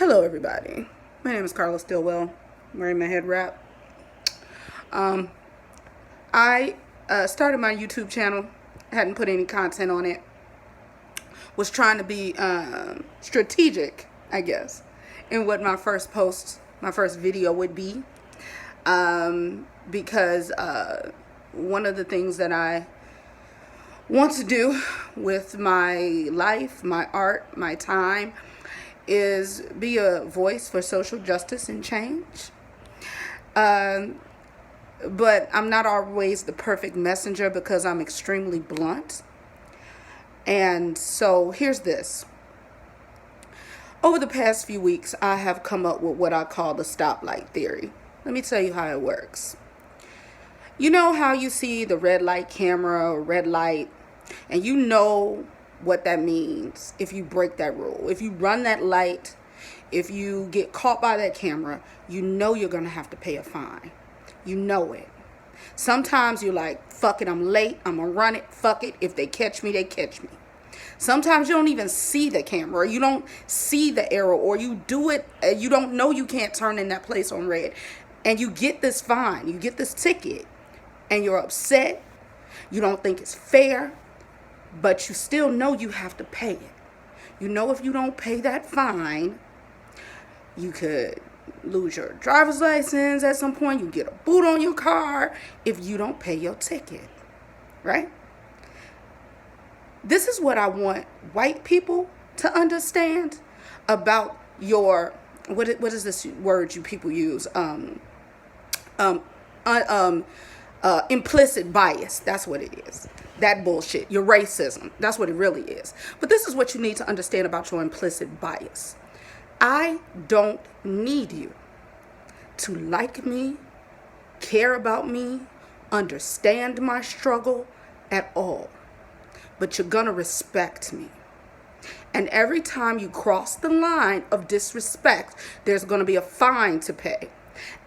Hello, everybody. My name is Carla Stillwell. I'm wearing my head wrap. I started my YouTube channel. Hadn't put any content on it. Was trying to be strategic, I guess, in what my first video would be. Because one of the things that I want to do with my life, my art, my time, is be a voice for social justice and change. But I'm not always the perfect messenger because I'm extremely blunt. And so here's this. Over the past few weeks, I have come up with what I call the stoplight theory. Let me tell you how it works. You know how you see the red light camera or red light, and you know what that means if you break that rule. If you run that light, if you get caught by that camera, you know you're going to have to pay a fine. You know it. Sometimes you're like, fuck it, I'm late, I'm going to run it, fuck it. If they catch me, they catch me. Sometimes you don't even see the camera, or you don't see the arrow, or you do it, you don't know you can't turn in that place on red. And you get this fine, you get this ticket, and you're upset. You don't think it's fair, but you still know you have to pay it. You know if you don't pay that fine, you could lose your driver's license at some point. You get a boot on your car if you don't pay your ticket, right? This is what I want white people to understand about your, what is this word you people use? Implicit bias. That's what it is. That bullshit. Your racism. That's what it really is. But this is what you need to understand about your implicit bias. I don't need you to like me, care about me, understand my struggle at all. But you're gonna respect me. And every time you cross the line of disrespect, there's gonna be a fine to pay.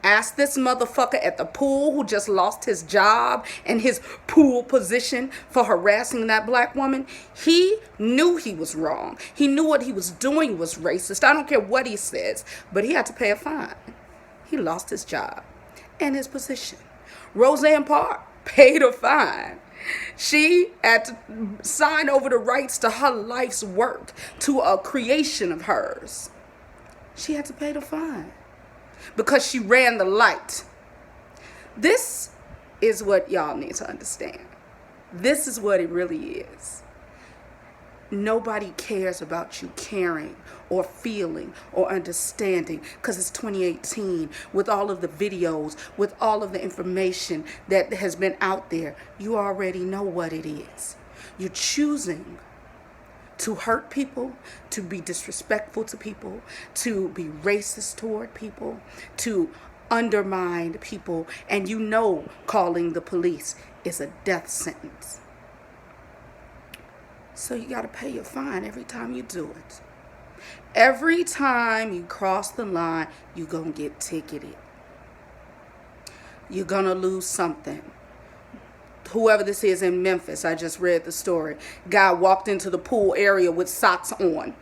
Ask this motherfucker at the pool who just lost his job and his pool position for harassing that black woman. He knew he was wrong. He knew what he was doing was racist. I don't care what he says, but he had to pay a fine. He lost his job and his position. Roseanne Park paid a fine. She had to sign over the rights to her life's work, to a creation of hers. She had to pay the fine because she ran the light. This is what y'all need to understand. This is what it really is. Nobody cares about you caring or feeling or understanding because it's 2018 with all of the videos, with all of the information that has been out there. You already know what it is. You're choosing to hurt people, to be disrespectful to people, to be racist toward people, to undermine people, and you know calling the police is a death sentence. So you got to pay your fine every time you do it. Every time you cross the line, you're going to get ticketed. You're going to lose something. Whoever this is in Memphis, I just read the story. Guy walked into the pool area with socks on.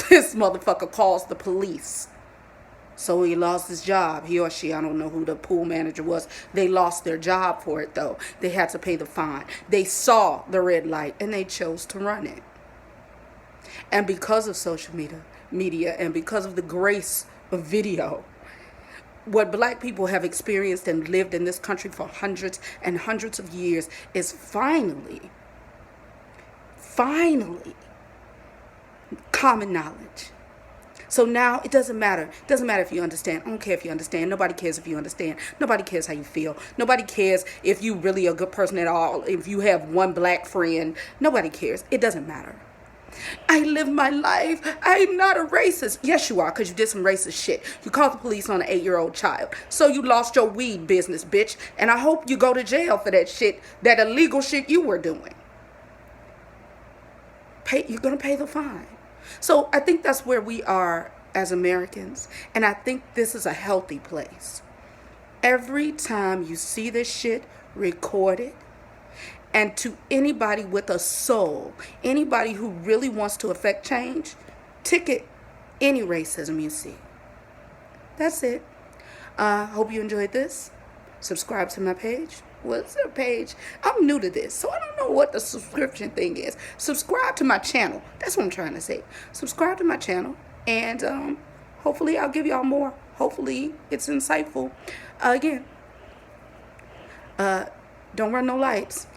This motherfucker calls the police. So he lost his job. He or she, I don't know who the pool manager was. They lost their job for it, though. They had to pay the fine. They saw the red light, and they chose to run it. And because of social media and because of the grace of video, what black people have experienced and lived in this country for hundreds and hundreds of years is finally common knowledge. So now it doesn't matter. It doesn't matter if you understand. I don't care if you understand. Nobody cares if you understand. Nobody cares how you feel. Nobody cares if you really a good person at all. If you have one black friend, nobody cares. It doesn't matter. I live my life. I'm not a racist. Yes, you are, because you did some racist shit. You called the police on an 8-year-old child. So you lost your weed business, bitch. And I hope you go to jail for that shit, that illegal shit you were doing. You're going to pay the fine. So I think that's where we are as Americans. And I think this is a healthy place. Every time you see this shit, record it. And to anybody with a soul, anybody who really wants to affect change, ticket any racism you see. That's it. Hope you enjoyed this. Subscribe to my page. What's the page? I'm new to this, so I don't know what the subscription thing is. Subscribe to my channel. That's what I'm trying to say. Subscribe to my channel, and hopefully I'll give y'all more. Hopefully it's insightful. Again, don't run no lights.